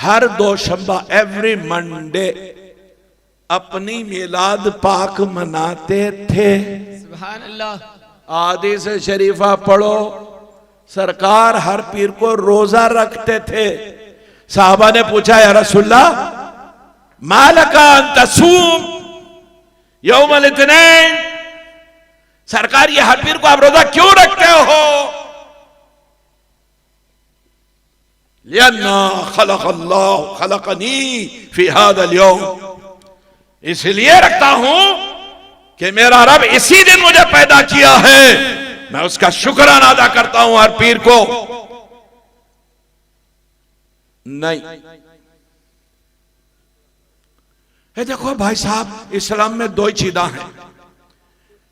हर दोशंबा every Monday अपनी मिलाद पाक मनाते थे। सुभान अल्लाह। हदीस शरीफा पढ़ो, सरकार हर पीर को रोजा रखते थे। साहबा ने पूछा, या रसूलल्लाह मालका अन तसूम यौमल इत्नैन, सरकार ये हर पीर को आप रोजा क्यों रखते हो? लिअन्ना खलक़ल्लाहु खलक़नी फी हाज़ल यौम, इसलिए रखता हूं कि मेरा रब इसी दिन मुझे पैदा किया है, मैं उसका शुक्राना अदा करता हूं हर पीर को। नहीं, ये देखो भाई साहब, इस्लाम में दो ही ईदा हैं,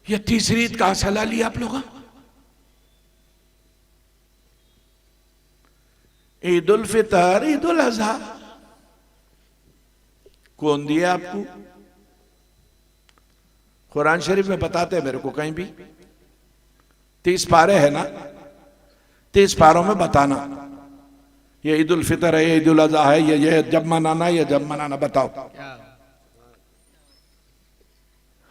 ये तीसरी ईद कहां से ला लिया आप लोग? ईद उल फितर, ईद उल अजहा कौन दिया आपको? कुरान शरीफ में बताते हैं मेरे को कहीं भी? 30 पारे है ना, 30 पारों में बताना ये ईद उल फितर है, ये ईद उल अजहा है, ये जब मनाना, ये जब मनाना, बताओ।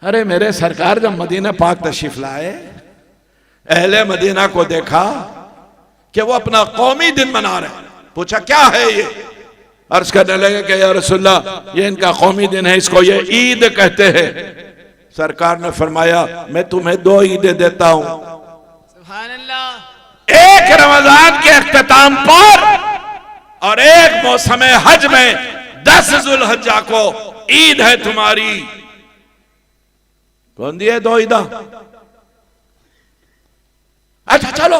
अरे मेरे सरकार जब मदीना पाक तशरीफ लाए, अहले मदीना को देखा कि वो अपना कौमी दिन मना रहे हैं। पूछा क्या है ये? अर्ज करने लगे कि या रसूलल्लाह ये इनका कौमी दिन है, इसको ये ईद कहते हैं। सरकार ने फरमाया मैं तुम्हें 2 ईदें देता हूं, सुभान अल्लाह। एक रमजान के अख्तिताम पर और एक मौसम हज में 10 जुल्हज्जा को ईद है तुम्हारी। कौन दिए 2 ईदा? अच्छा चलो,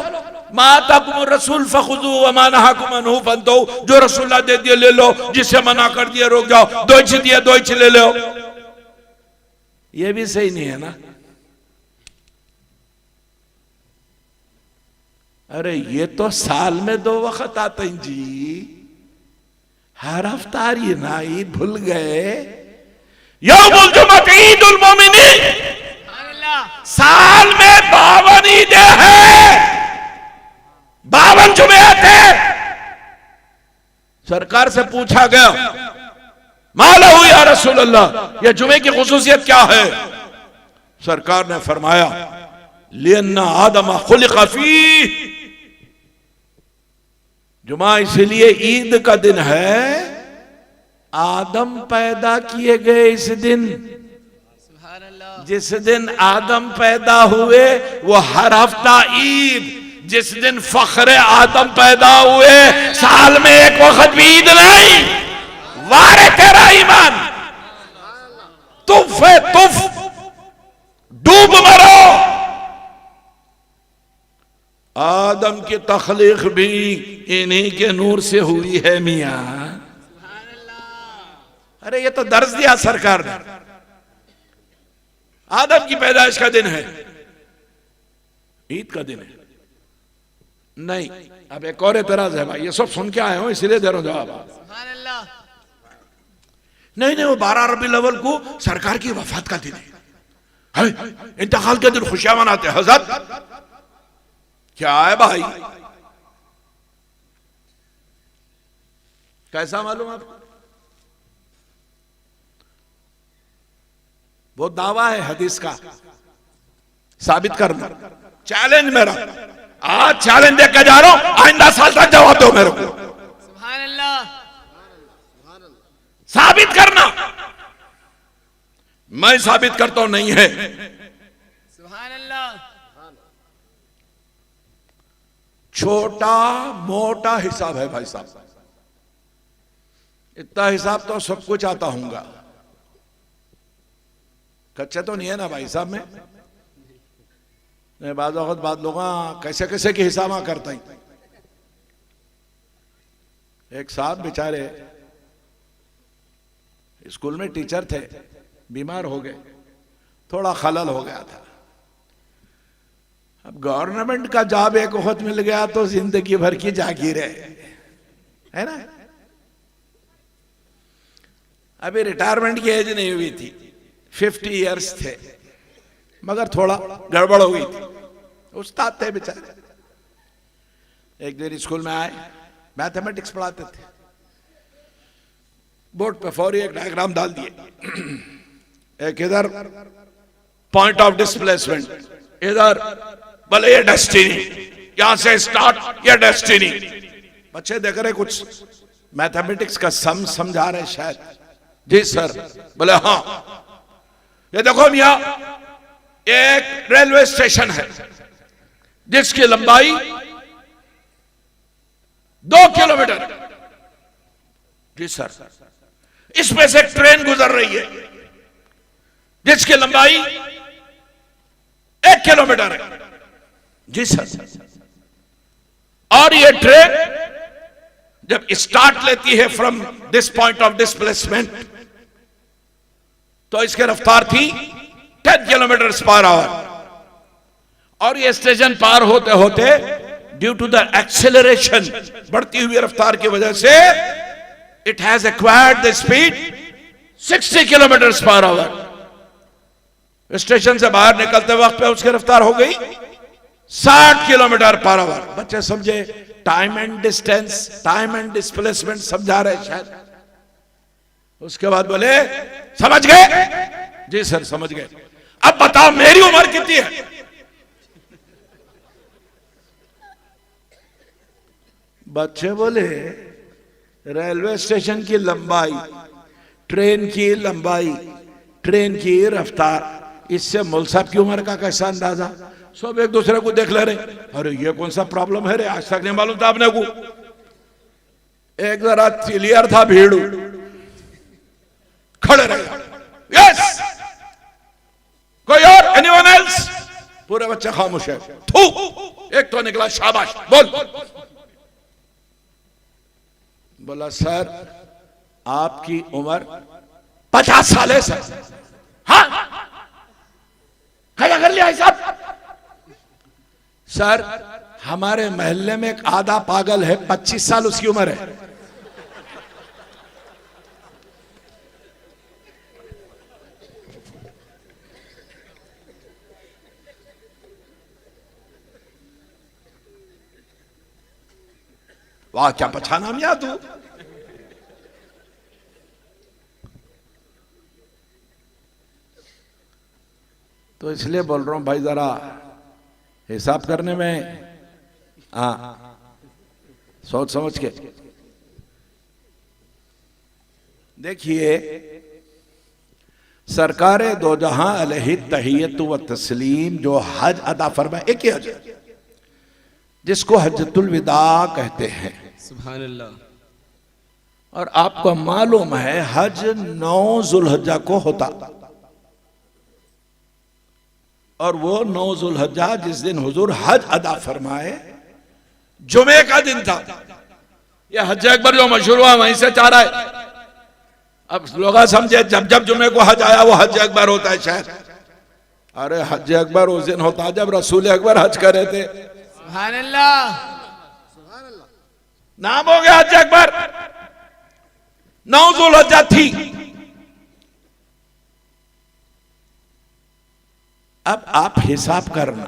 माताकुम रसूल फखुदू व मा नहाकुम अन्हु फंतहू, जो रसूलुल्लाह दे दिए ले लो, जिसे मना कर दिया रोक जाओ। 2 इंच दिया 2 इंच ले लो, ये भी सही नहीं है ना? अरे ये तो साल में 2 वक्त आते हैं जी, हर हफ्तार ये ना ईद भूल गए। यौमुल जुमअत ईदुल मोमिनीन, साल में 52 ईदें हैं, 52 जुमे आते। सरकार से पूछा गया मालहू या रसूल अल्लाह, ये जुमे की खुसूसियत क्या है? सरकार ने फरमाया लिअन्ना आदम खुलिक़ फीह, जुमा इसलिए ईद का दिन है, आदम पैदा किए गए इस दिन। जिस दिन आदम पैदा हुए वो हर हफ्ता ईद, जिस दिन फख्रे आदम पैदा हुए साल में एक वक्त भी ईद नहीं। वारे तेरा ईमान, तुफ है तुफ, डूब मरो। आदम की तख्लीक भी इन्हीं के नूर से हुई है मियां। अरे ये तो दर्ज दिया सरकार ने, आदम की पैदाइश का दिन है, ईद का दिन है नहीं। अब एक और एतराज है भाई, ये सब सुन के आए हो इसलिए दे रहा हूं जवाब। नहीं, वो 12 रबीउल अव्वल को सरकार की वफात का दिन है, इंतकाल के दिन खुशियां मनाते हैं। हजरत क्या है भाई, कैसा मालूम आपको? वो दावा है हदीस का, साबित करना। चैलेंज मेरा, आज चैलेंज देकर जा रहा हूं, आइंदा साल तक जवाब दो मेरे को। सुभान अल्लाह। साबित करना, मैं साबित करता हूं नहीं है। सुभान अल्लाह। छोटा मोटा हिसाब है भाई साहब, इतना हिसाब तो सब कुछ आता होगा, कच्चा तो नहीं है ना भाई साहब में। बाद लोग कैसे कैसे के हिसाब करते हैं। एक साहब बेचारे स्कूल में टीचर थे, बीमार हो गए, थोड़ा खलल हो गया था। अब गवर्नमेंट का जॉब एक वक्त मिल गया तो जिंदगी भर की जागीर है ना। अभी रिटायरमेंट की एज नहीं हुई थी, 50 इयर्स थे, मगर थोड़ा गड़बड़ हो गई थी। उस्ताद थे बेचारे। एक दिन स्कूल में आए, मैथमेटिक्स पढ़ाते थे। बोर्ड पे फौरी एक डायग्राम डाल दिए, एक इधर पॉइंट ऑफ डिस्प्लेसमेंट, इधर बोले ये डेस्टिनी, यहां से स्टार्ट ये डेस्टिनी। बच्चे देख रहे कुछ मैथमेटिक्स का सम समझा रहे शायद। जी सर। बोले हाँ, ये देखो मियां, एक रेलवे स्टेशन है जिसकी लंबाई 2 किलोमीटर। जी सर। इसमें से ट्रेन गुजर रही है जिसकी लंबाई 1 किलोमीटर है। जी सर। और ये ट्रेन जब स्टार्ट लेती है from this point of displacement तो इसकी रफ्तार थी 10 किलोमीटर पर आवर। और ये स्टेशन पार होते होते ड्यू टू द एक्सेलरेशन, बढ़ती हुई रफ्तार की वजह से it has acquired the speed 60 kilometre per hour. Station से बाहर निकलते वक्त पे उसकी रफ्तार हो गई 60 किलोमीटर पर आवर। बच्चे समझे time and distance, time and displacement समझा रहे शायद। उसके बाद बोले समझ गए? जी सर समझ गए। अब बताओ मेरी उम्र कितनी है? बच्चे बोले रेलवे स्टेशन की लंबाई, ट्रेन की लंबाई, ट्रेन की रफ्तार, इससे मौल साहब की उम्र का कैसा अंदाजा? सब एक दूसरे को देख ले रहे, अरे ये कौन सा प्रॉब्लम है रे, आज तक नहीं मालूम था आपने को। एक जरा क्लियर था भीड़, खड़े रहे। यस, कोई और? Anyone else? पूरे बच्चे खामोश है। थू, एक तो निकला शाबाश, बोल। बोला सर आपकी उम्र 50 साल है सर। हाँ, क्या कर लिया साहब? सर हमारे मोहल्ले में एक आधा पागल है, 25 साल उसकी उम्र है। वाह क्या पछाना मिया तू। तो इसलिए बोल रहा हूं भाई जरा हिसाब करने में सोच समझ के देखिए। सरकार दो जहां अलही तहियत व तस्लीम जो हज अदा फरमाए, एक ही हज जिसको हज्जतुल विदा कहते हैं। सुभान अल्लाह। और आपको मालूम है हज 9 जुल्हज्जा को होता, और वो 9 जुल्हज्जा जिस दिन हुजूर हज अदा फरमाए जुमे का दिन था। ये हज अकबर जो मशहूर हुआ वहीं से चाह रहा है। अब लोग समझे जब जब जुमे को हज आया वो हज अकबर होता है शायद। अरे हज अकबर उस दिन होता जब रसूल अकबर हज कर रहे थे। सुभान अल्लाह। नाम हो गया हज अकबर। 9 जुल्हज्जा थी। अब आप हिसाब करना,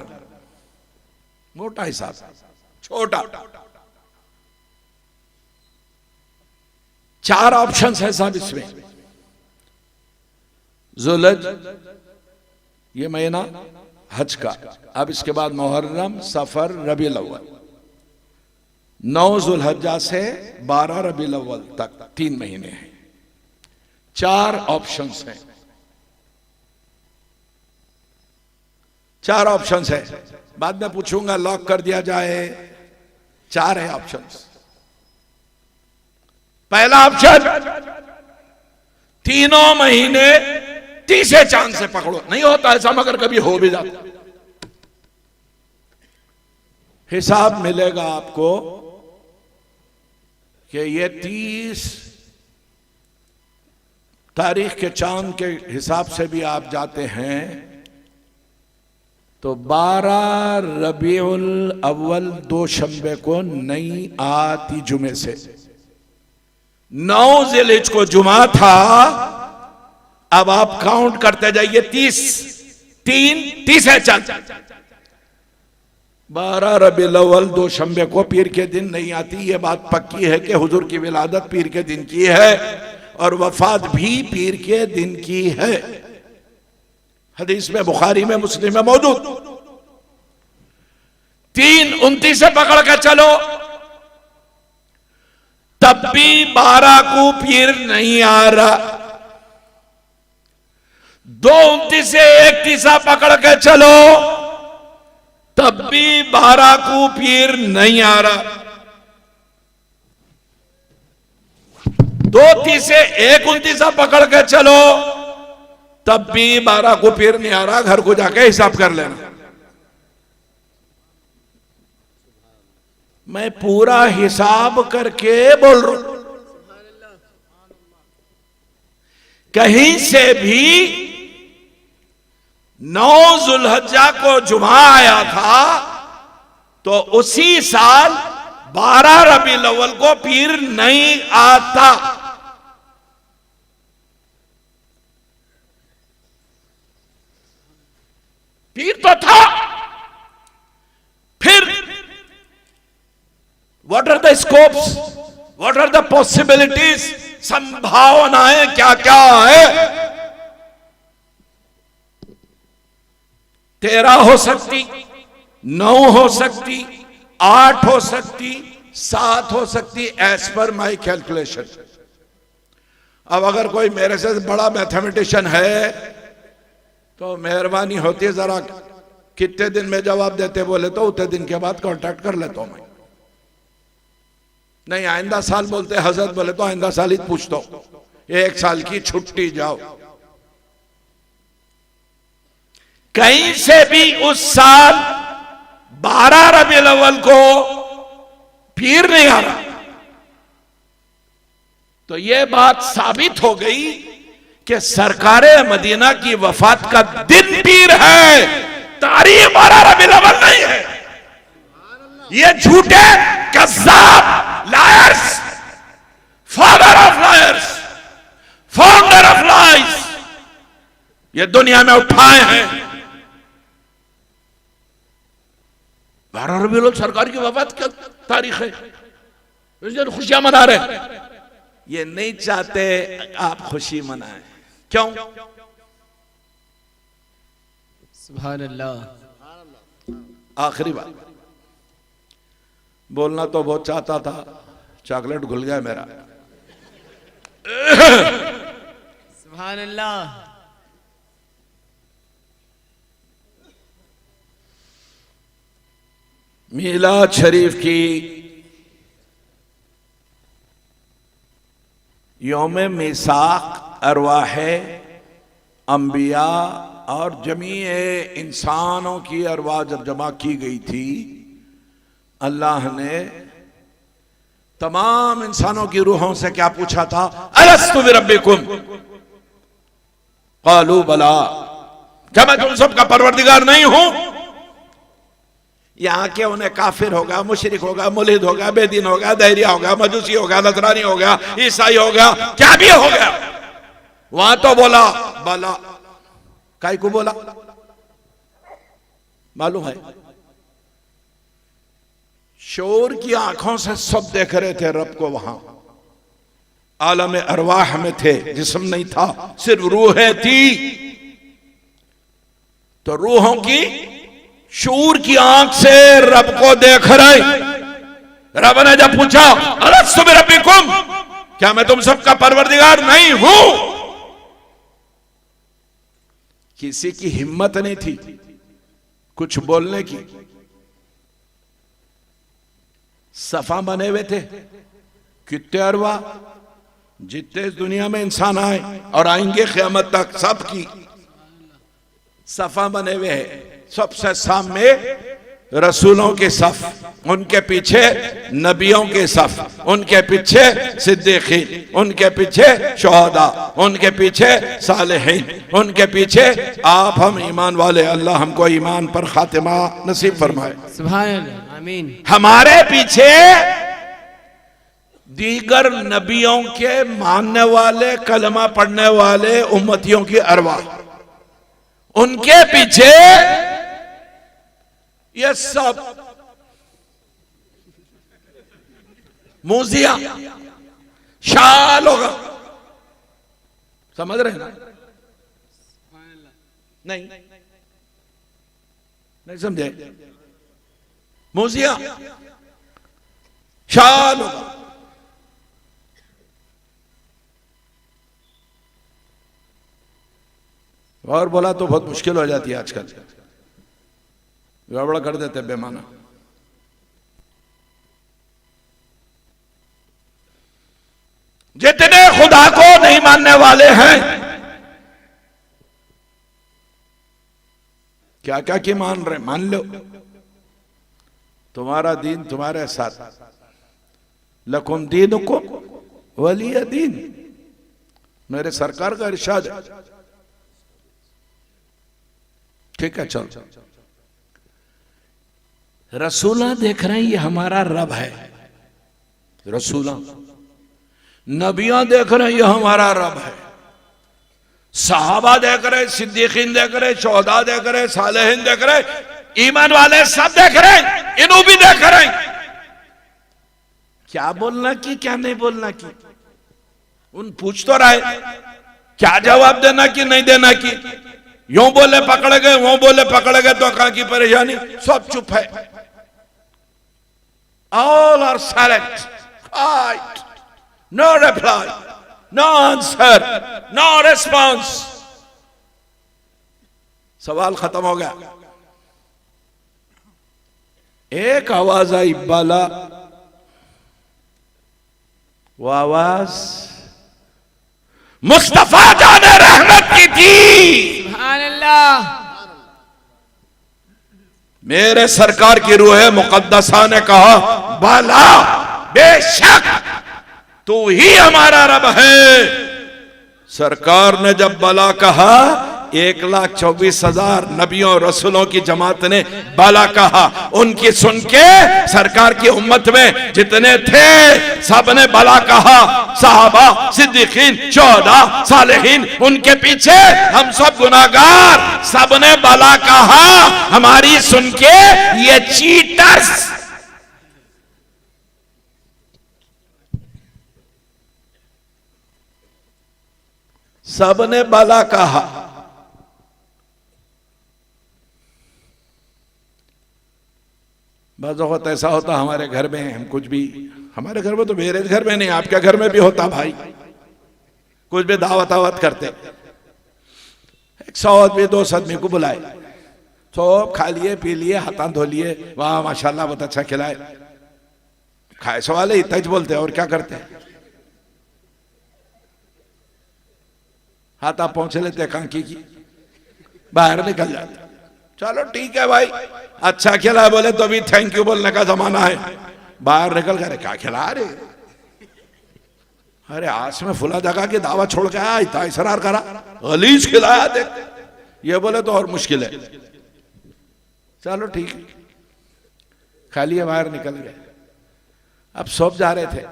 मोटा हिसाब, छोटा। 4 ऑप्शंस है साहब इसमें। जुलहज ये महीना हज का, अब इसके बाद मुहर्रम, सफर, रबीउल अव्वल। 9 जुल्हज्जा से 12 रबीउल अव्वल तक 3 महीने हैं। 4 ऑप्शंस हैं। 4 ऑप्शंस है, बाद में पूछूंगा लॉक कर दिया जाए। 4 है ऑप्शंस। पहला ऑप्शन 3 महीने तीसरे चांद से पकड़ो। नहीं होता ऐसा मगर कभी हो भी जाता। हिसाब मिलेगा आपको कि ये 30 तारीख के चांद के हिसाब से भी आप जाते हैं तो 12 रबीउल अव्वल 2 शंबे को नई आती जुमे से 9 जिलहिज को जुमा था। अब आप काउंट करते जाइए 30 है चंद। 12 रबीउल अव्वल 2 शंबे को पीर के दिन नहीं आती। ये बात पक्की है कि हुजूर की विलादत पीर के दिन की है। और वफात भी पीर के दिन की है। हदीस में बुखारी में मुस्लिम में मौजूद। 3:29 से पकड़ के चलो तब भी 12 को पीर नहीं आ रहा। 2:29 से 31 पकड़ के चलो तब भी 12 को पीर नहीं आ रहा। 2:30 से 1:29 पकड़ के चलो तब भी 12 को पीर नहीं आ रहा। घर को जाके हिसाब कर लेना। मैं पूरा हिसाब करके बोल रहा हूं। कहीं से भी 9 जुल्हज्जा को जुमा आया था तो उसी साल 12 रबीउल अव्वल को पीर नहीं आता। पीर तो था। फिर what are the scopes, what are the possibilities, संभावनाएं क्या क्या है। 13 हो सकती, 9 हो सकती, 8 हो सकती, 7 हो सकती, एज पर माई कैलकुलेशन। अब अगर कोई मेरे से बड़ा मैथमेटिशियन है तो मेहरबानी होती है जरा कितने दिन में जवाब देते बोले तो उतने दिन के बाद कांटेक्ट कर लेता हूं मैं। नहीं आइंदा साल बोलते हजरत बोले तो आइंदा साल ही पूछता हूं। 1 साल की छुट्टी जाओ। कहीं से भी उस साल 12 रबीउल अव्वल को पीर नहीं आ रहा। तो यह बात साबित हो गई कि सरकारे मदीना की वफात का दिन पीर है, तारीख 12 रबीउल अव्वल नहीं है। ये झूठे कज़्ज़ाब, liars, father of liars, founder of lies ये दुनिया में उठाए हैं। 12 रबीउल अव्वल सरकार की वफात की तारीख है, उस दिन खुशियां मना रहे। ये नहीं चाहते आप खुशी मनाएं। क्यों? सुभान अल्लाह। आखिरी बात बोलना तो बहुत चाहता था, चॉकलेट घुल गया मेरा। सुभान अल्लाह। मीलाद शरीफ की यौम मीसाक अरवाह अंबिया और जमीए इंसानों की अरवाह जब जमा की गई थी, अल्लाह ने तमाम इंसानों की रूहों से क्या पूछा था? अलस्तु बिरब्बिकुम क़ालू बला, क्या मैं तुम सबका परवरदिगार नहीं हूं? यहां के उन्हें काफिर होगा, मुशरिक होगा, मुल्हिद होगा, बेदीन होगा, दैरिया होगा, मजूसी होगा, नजरानी होगा, ईसाई होगा, क्या भी हो गया, वहां तो बोला बला। काय को बोला मालूम है? शोर की आंखों से सब देख रहे थे रब को। वहां आलम अरवाह में थे, जिस्म नहीं था, सिर्फ रूहें थी। तो रूहों की शूर की आंख से रब को देख रहे। रब ने जब पूछा अलस्तु बिरब्बिकुम, क्या मैं तुम सबका परवरदिगार नहीं हूं? किसी की हिम्मत नहीं थी कुछ बोलने की। सफा बने हुए थे कितने अरवा, जितने इस दुनिया में इंसान आए और आएंगे क़यामत तक, सब की सफा बने हुए हैं। सबसे सामने रसूलों के सफ, उनके पीछे नबियों के सफ, उनके पीछे सिद्दीकीन, उनके पीछे शुहदा, उनके पीछे सालिहीन, उनके पीछे आप हम ईमान वाले। अल्लाह हमको ईमान पर खातिमा नसीब फरमाए। सुभान अल्लाह, आमीन। हमारे पीछे दीगर नबियों के मानने वाले, कलमा पढ़ने वाले उम्मतियों की अरवा, उनके पीछे ये सब मूजिया, शाल होगा, समझ रहे हैं ना? नहीं नहीं समझे? मूजिया शान होगा। और बोला तो बहुत मुश्किल हो जाती है आजकल, गड़बड़ कर देते बेमाना। जितने खुदा को नहीं मानने वाले हैं, क्या क्या की मान रहे, मान लो, तुम्हारा दीन तुम्हारे साथ। लकुम दीनुकुम वलिय दीन, मेरे सरकार का इरशाद है। ठीक है, चल। रसूला देख रहे हैं ये हमारा रब है, रसूला। नबियां देख रहे हैं ये हमारा रब है। सहाबा देख रहे, सिद्दीकीन देख रहे, शोहदा देख रहे, सालेहीन देख रहे, ईमान वाले सब देख रहे हैं, इन्हों भी देख रहे हैं। क्या बोलना की क्या नहीं बोलना की, उन पूछ तो रहे, क्या जवाब देना की नहीं देना की। यूं बोले पकड़ गए, वो बोले पकड़ गए, तो कहां की परेशानी, सब चुप है। All are silent, no reply, no answer, no response. सवाल खत्म हो गया। एक आवाज आई बाला, वो आवाज मुस्तफा जाने रहमत की थी। सुभान अल्लाह। मेरे सरकार की रूह मुकद्दसा ने कहा, बाला बेशक तू ही हमारा रब है। सरकार ने जब बाला कहा, 1,24,000 नबियों रसूलों की जमात ने बाला कहा। उनकी सुन के सरकार की उम्मत में जितने थे सब ने बाला कहा। साहबा, सिद्दीकीन, शोहदा, सालेहीन, उनके पीछे हम सब गुनाहगार, सब ने बाला कहा। हमारी सुन के ये चीटर्स, सब ने बाला कहा। बाज़ वक़्त ऐसा होता हमारे घर में, हम कुछ भी, हमारे घर में तो, मेरे घर में नहीं, आपके घर में भी होता भाई, कुछ भी दावत आवत करते, 100 आदमी 200 आदमी को बुलाए, तो खा लिए पी लिए, हाथ धो लिए, वाह माशाल्लाह बहुत अच्छा खिलाए, खाए सवाल है इतना ही बोलते हैं, और क्या करते हैं। हाथ आप पहुंच लेते कांकी की, बाहर निकल जाते। चलो ठीक है भाई, अच्छा खिला बोले तो भी थैंक यू बोलने का जमाना है। बाहर निकल कर क्या खिला रहे, अरे आस में फुला जगह की दावा छोड़ के आया, इतना इसरार करा, गलीज खिलाया देख, ये बोले तो और मुश्किल है। चलो ठीक है, खा लिए, बाहर निकल गए। अब सब जा रहे थे,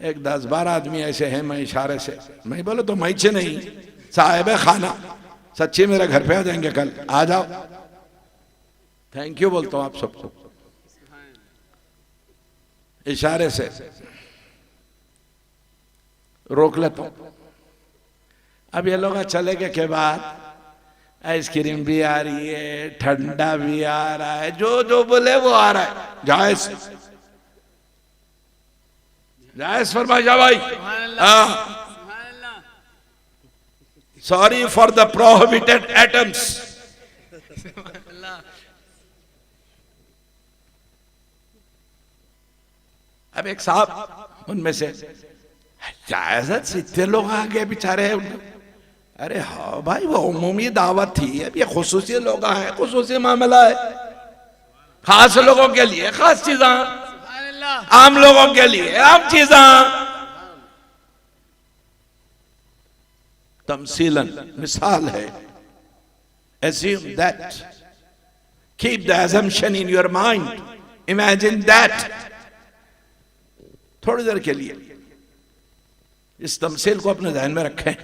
एक 10-12 आदमी ऐसे हैं, मैं इशारे से, मैं बोले तो मैं से नहीं, साहिब खाना, सच्ची मेरे घर पे आ जाएंगे कल, आ जाओ, थैंक यू बोलता हूं आप सबको, इशारे से रोक लेता हूं। अब ये लोग चले गए के बाद आइसक्रीम भी आ रही है, ठंडा भी आ रहा है, जो जो बोले वो आ रहा है। जायज जायज फरमा जा भाई। Sorry for the prohibited atoms. अब एक साहब उनमें से, जायजत से इतने लोग आ गए बेचारे, अरे हाँ भाई वो उमूमी दावत थी, अब ये खुसूसी लोग आए, खुसूसी मामला है, खास लोगों के लिए खास चीजें, आम लोगों के लिए आम चीजें। तमसीलन मिसाल है, assume that, keep the assumption in your mind, imagine that, थोड़ी देर के लिए इस तमसील को अपने ध्यान में रखें।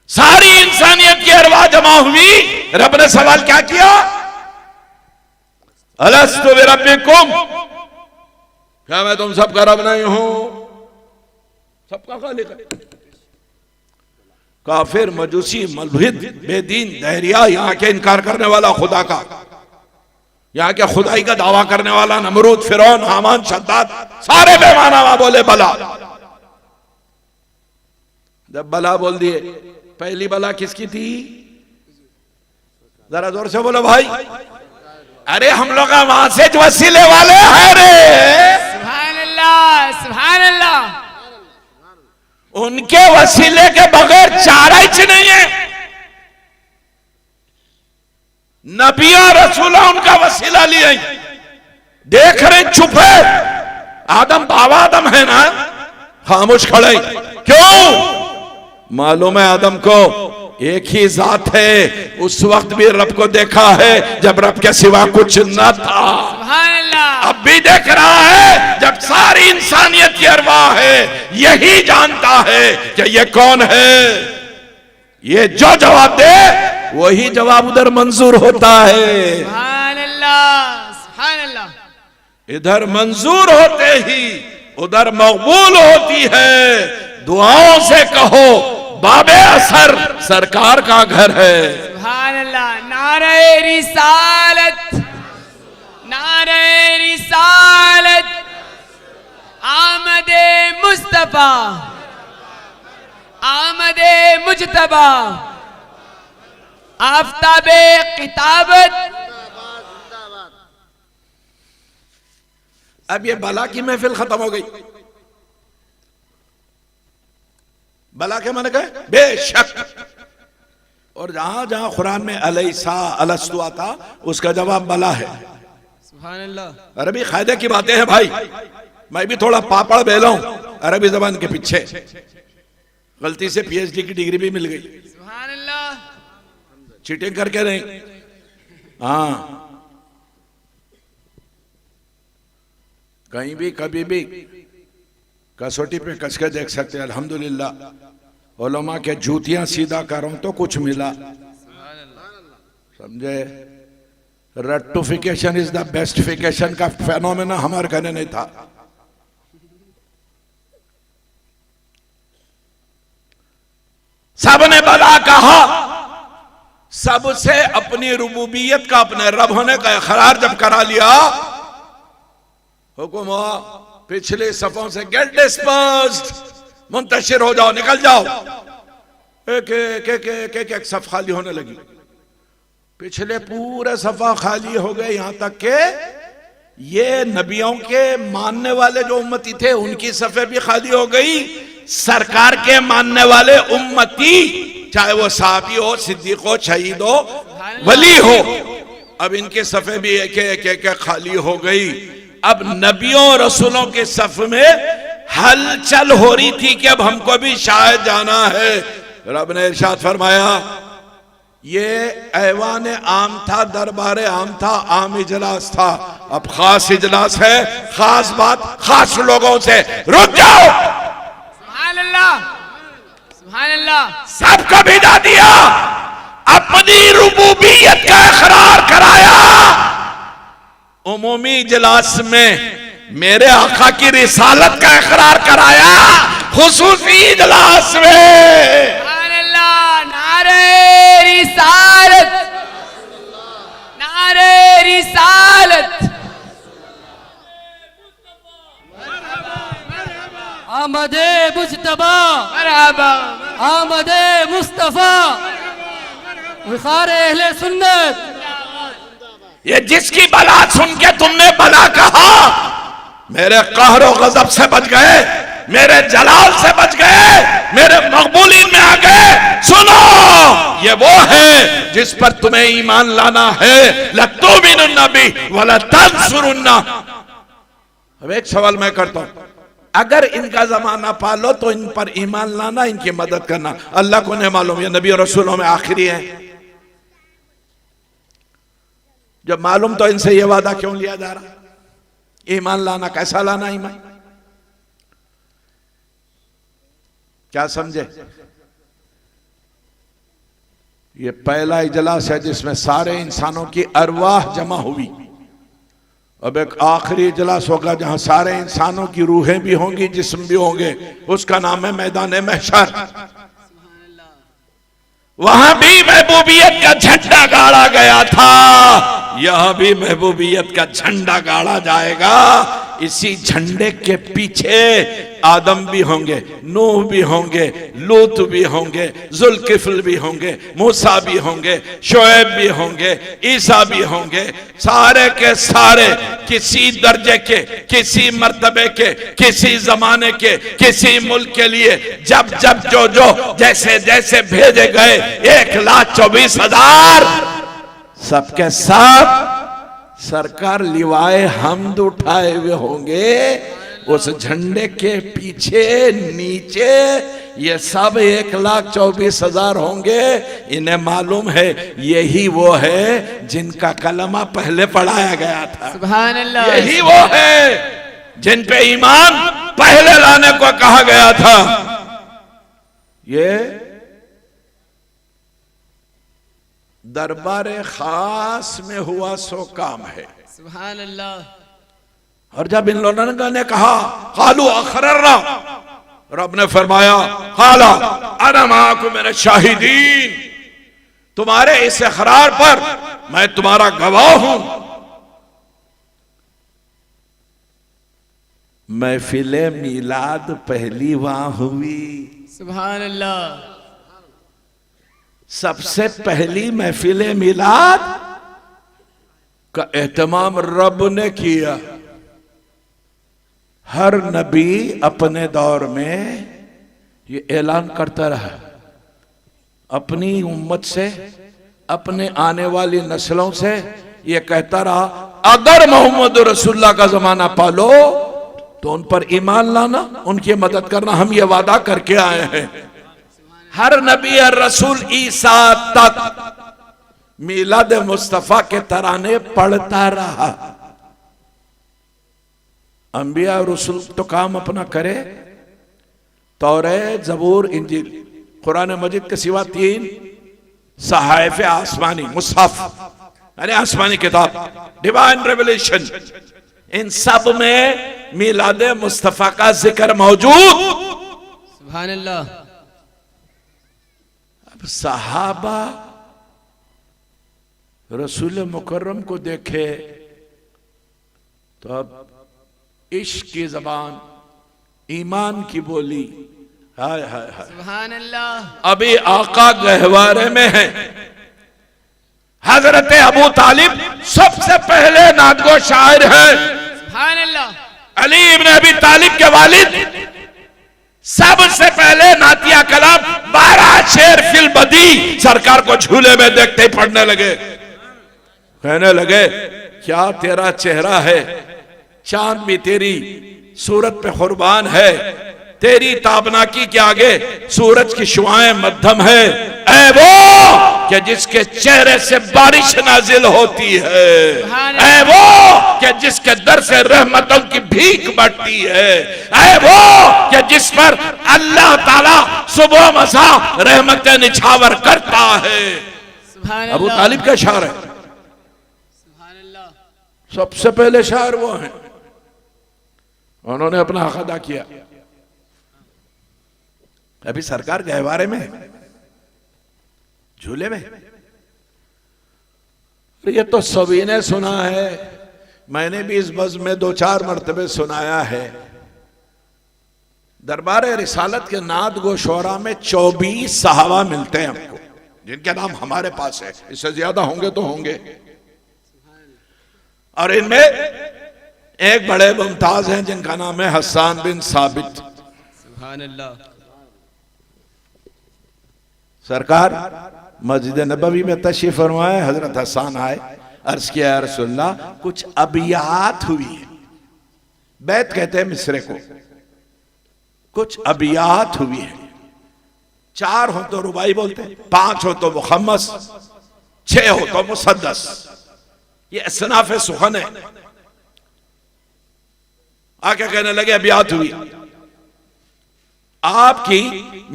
सारी इंसानियत की अरवाह जमा हुई, रब ने सवाल क्या किया, अलस्तु बिरब्बिकुम, क्या मैं तुम सबका रब नहीं हूं, सबका खालिक है। काफिर, मजूसी, मलहिद, बेदीन, दहरिया, यहाँ के इनकार करने वाला खुदा का, यहाँ के खुदाई का दावा करने वाला नमरूद, फिरौन, हामान, शद्दाद, सारे बेमाना वहां बोले बला। जब बला बोल दिए, पहली बला किसकी थी? जरा जोर से बोलो भाई। अरे हम लोग वहां से वसीले वाले हैं रे। सुभान अल्लाह, सुभान अल्लाह। उनके वसीले के बगैर चारा ही नहीं है। नबी और रसूल उनका वसीला लिए, देख रहे चुप है। आदम बाबा आदम है ना, खामोश खड़े क्यों? मालूम है आदम को एक ही जात है। उस वक्त भी रब को देखा है जब रब के सिवा कुछ न था। सुभान अल्लाह। अब भी देख रहा है जब सारी इंसानियत की अरवाह है, यही जानता है कि ये कौन है। ये जो जवाब दे वही जवाब उधर मंजूर होता है। सुभान अल्लाह, सुभान अल्लाह। इधर मंजूर होते ही उधर मकबूल होती है। दुआओं से कहो बाबे असर सरकार का घर है। सुभान अल्लाह। नारे रिसालत, नारे रिसालत, आमदे मुस्तफा, आमदे मुजतबा, आफताबे किताबत। अब ये बला की महफिल खत्म हो गई। बला के माने गए बेशक। और जहां जहां कुरान में अलैसा अलस्तु आता उसका जवाब बला है। सुभान अल्लाह। अरबी कायदे की बातें हैं भाई। मैं भी थोड़ा पापड़ बेला हूं अरबी जबान के पीछे। गलती से पीएचडी की डिग्री भी मिल गई। सुभान अल्लाह। चीटिंग करके नहीं। हाँ, कहीं भी कभी भी कसौटी पे कस के देख सकते हैं। अल्हम्दुलिल्लाह उलमा के जूतियां सीधा करो तो कुछ मिला। समझे? रट्टूफिकेशन इज द बेस्टिफिकेशन का फेनोमेना हमारे कहने नहीं था। सबने बला कहा। सबसे अपनी रुबूबियत का, अपने रब होने का इकरार जब करा लिया, हुक्म हुआ पिछले सफों से गेट डिस्पर्स्ड, मुंतशिर हो जाओ, निकल जाओ। एक एक एक एक एक, एक सफ खाली होने लगी। पिछले पूरे सफा खाली हो गए, यहां तक के ये नबियों के मानने वाले जो उम्मती थे उनकी सफे भी खाली हो गई। सरकार के मानने वाले उम्मती, चाहे वो साहबी हो, सिद्दीक हो, शहीद हो, वली हो, अब इनके सफे भी एक एक एक खाली हो गई। अब नबियों रसूलों के सफ में हलचल हो रही थी कि अब हमको भी शायद जाना है। रब ने इरशाद फरमाया, ये ऐवान आम था, दरबार आम था, आम इजलास था, अब खास इजलास है, खास बात खास लोगों से। रुक जाओ। सुभान अल्लाह, सुभान अल्लाह। सबको भिजा दिया, अपनी रुबूबियत का इकरार कराया। उमूमी इजलास में मेरे आका की रिसालत का इकरार कराया, खुसूसी इजलास में। सुभान अल्लाह। नारे रिसालत, नारे रिसालत। आमदे मुजतबा, मरहबा, आमदे मुस्तफा, विखार अहले सुन्नत। ये जिसकी बला सुन के तुमने बला कहा, मेरे कहर और गजब से बच गए, मेरे जलाल से बच गए, मेरे मकबूलीन में आ गए। सुनो, ये वो है जिस पर तुम्हें ईमान लाना है। लतुमिनुन्ना बि वला तंसुरुन्ना। अब एक सवाल मैं करता हूं, अगर इनका जमाना पालो तो इन पर ईमान लाना, इनकी मदद करना, अल्लाह को नहीं मालूम ये नबी और रसूलों में आखिरी है। जब मालूम तो इनसे ये वादा क्यों लिया जा रहा? ईमान लाना, कैसा लाना ईमान? क्या समझे? ये पहला इजलास है जिसमें सारे इंसानों की अरवाह जमा हुई। अब एक आखिरी इजलास होगा जहां सारे इंसानों की रूहें भी होंगी, जिस्म भी होंगे। उसका नाम है मैदान महशर। वहां भी महबूबियत का झंडा गाड़ा गया था, यहां भी महबूबियत का झंडा गाड़ा जाएगा। इसी झंडे के पीछे आदम भी होंगे, नूह भी होंगे, लूत भी होंगे, जुल्किफ्ल भी होंगे, मूसा भी होंगे, शोएब भी होंगे, ईसा भी होंगे। सारे के सारे किसी दर्जे के, किसी मर्तबे के, किसी जमाने के, किसी मुल्क के लिए जब जब जो जो जैसे जैसे भेजे गए 1,24,000 सबके साथ सरकार लिवाए हमद उठाए हुए होंगे। उस झंडे के पीछे नीचे ये सब 1,24,000 होंगे। इन्हें मालूम है यही वो है जिनका कलमा पहले पढ़ाया गया था, सुभान अल्लाह। यही वो है जिन पे ईमान पहले लाने को कहा गया था। ये दरबारे खास में हुआ सो काम है, सुभान अल्लाह। और जब इन लोगों ने कहा कालू अखररना, रब ने फरमाया काला अना माकुम मिन शाहिदीन, तुम्हारे इस इकरार पर मैं तुम्हारा गवाह हूं। महफिले मिलाद पहली वहां हुई, सुभान अल्लाह। सबसे पहली महफिले मिलाद का एहतमाम रब ने किया। हर नबी अपने दौर में ये ऐलान करता रहा, अपनी उम्मत से, अपने आने वाली नस्लों से ये कहता रहा, अगर मोहम्मद रसूलुल्लाह का जमाना पालो तो उन पर ईमान लाना, उनकी मदद करना, हम ये वादा करके आए हैं। हर नबी और रसूल ईसा तक मिलाद मुस्तफा के तराने पढ़ता रहा। अंबिया और रसूल तो काम अपना करे, तौरात, जबूर, इंजील, कुरान मजीद के सिवा 3 सहाइफ आसमानी, मुसहफ यानी आसमानी किताब, डिवाइन रेवलेशन, इन सब में मिलाद मुस्तफा का जिक्र मौजूद, सुभान अल्लाह। सहाबा रसूल मुकर्रम को देखे तो अब इश्क की जबान, ईमान की बोली, हाय हाय हाय, सुभान अल्लाह। अभी आका गहवारे में है। हजरत अबू तालिब सबसे पहले नादगो शायर है। सुभान अल्लाह। अली इब्न अबी तालिब के वालिद सबसे पहले नातिया कलाम 12 शेर फिल बदी सरकार को झूले में देखते ही पढ़ने लगे। कहने लगे क्या तेरा चेहरा है, चांद भी तेरी सूरत पे कुर्बान है, तेरी ताबनाकी के आगे सूरज की शुआएं मध्यम है। ऐ वो कि जिसके चेहरे से बारिश नाजिल होती है, ऐ वो कि जिसके दर से रहमतों की भीख बढ़ती है, ऐ वो कि जिस पर अल्लाह ताला सुबह मसा रहमतें निछावर करता है। सुभान अबू अल्लाह। तालिब का शायर है, सुभान अल्लाह। सबसे पहले शायर वो हैं, उन्होंने अपना हक अदा किया। अभी सरकार गहवारे में, झूले में, ये तो सभी ने सुना है, मैंने भी इस बज़्म में 2-4 मरतबे सुनाया है। दरबार रिसालत के नाद गो शोरा में 24 सहाबा मिलते हैं हमको, जिनके नाम हमारे पास है, इससे ज्यादा होंगे तो होंगे। और इनमें एक बड़े मुमताज हैं जिनका नाम है हसन बिन साबित। सुभान अल्लाह। सरकार मस्जिद नबवी में तशरीफ फरमाए, हजरत हसन आए, अर्ज किया या रसूलल्लाह कुछ अबियात हुई है, बैत कहते हैं मिसरे को, कुछ अबियात हुई है, 4 हो तो रुबाई बोलते हैं, 5 हो तो मुखम्मस, 6 हो तो मुसद्दस, ये असनाफ सुखन है। आके कहने लगे अबियात हुई, आपकी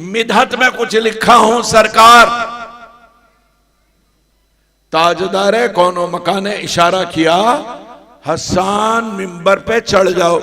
मिदहत में कुछ लिखा हूं सरकार। ताजदारे कौनो मकाने इशारा किया, हसन मिंबर पे चढ़ जाओ।